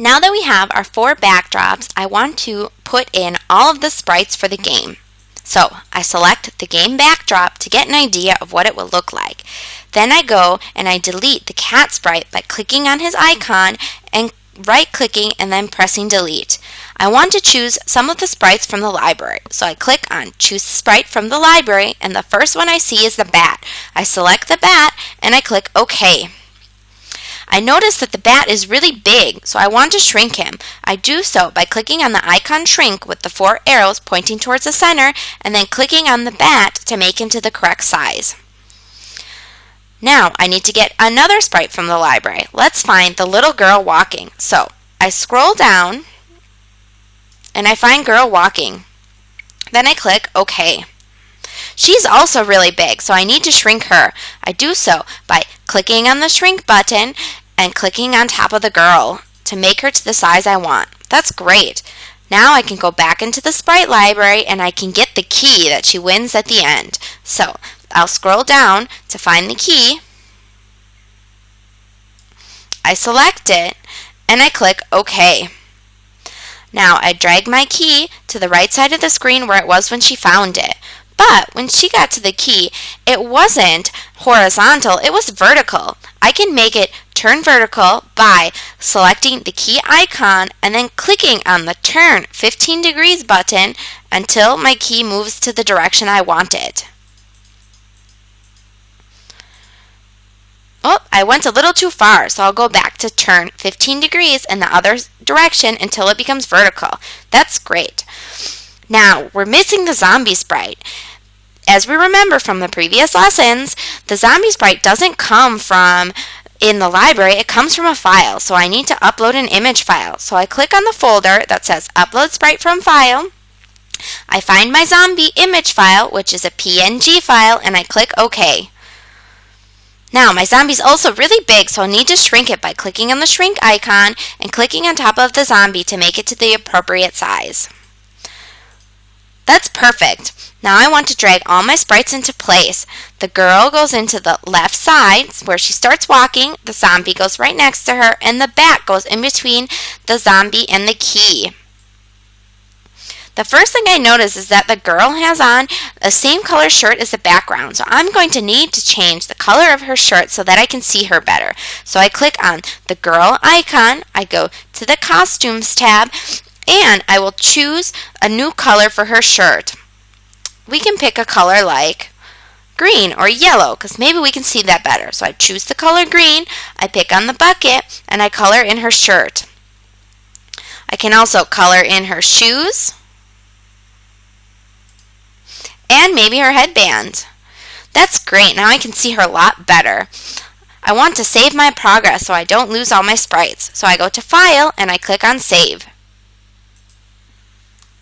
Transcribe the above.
Now that we have our 4 backdrops, I want to put in all of the sprites for the game. So I select the game backdrop to get an idea of what it will look like. Then I go and I delete the cat sprite by clicking on his icon and right-clicking and then pressing delete. I want to choose some of the sprites from the library. So I click on choose sprite from the library, and the first one I see is the bat. I select the bat and I click OK. I notice that the bat is really big, so I want to shrink him. I do so by clicking on the icon shrink with the 4 arrows pointing towards the center and then clicking on the bat to make him to the correct size. Now I need to get another sprite from the library. Let's find the little girl walking. So I scroll down and I find girl walking. Then I click OK. She's also really big, so I need to shrink her. I do so by clicking on the shrink button and clicking on top of the girl to make her to the size I want. That's great. Now I can go back into the sprite library and I can get the key that she wins at the end. So I'll scroll down to find the key. I select it and I click OK. Now I drag my key to the right side of the screen where it was when she found it. But when she got to the key, it wasn't horizontal, it was vertical. I can make it turn vertical by selecting the key icon and then clicking on the turn 15 degrees button until my key moves to the direction I want it. Oh, I went a little too far, so I'll go back to turn 15 degrees in the other direction until it becomes vertical. That's great. Now, we're missing the zombie sprite. As we remember from the previous lessons, the zombie sprite doesn't come from in the library, it comes from a file. So I need to upload an image file. So I click on the folder that says Upload Sprite from File. I find my zombie image file, which is a PNG file, and I click OK. Now, my zombie's also really big, so I'll need to shrink it by clicking on the shrink icon and clicking on top of the zombie to make it to the appropriate size. That's perfect. Now I want to drag all my sprites into place. The girl goes into the left side where she starts walking, the zombie goes right next to her, and the bat goes in between the zombie and the key. The first thing I notice is that the girl has on the same color shirt as the background, so I'm going to need to change the color of her shirt so that I can see her better. So I click on the girl icon, I go to the Costumes tab, and I will choose a new color for her shirt. We can pick a color like green or yellow because maybe we can see that better. So I choose the color green, I pick on the bucket, and I color in her shirt. I can also color in her shoes and maybe her headband. That's great. Now I can see her a lot better. I want to save my progress so I don't lose all my sprites. So I go to File and I click on Save.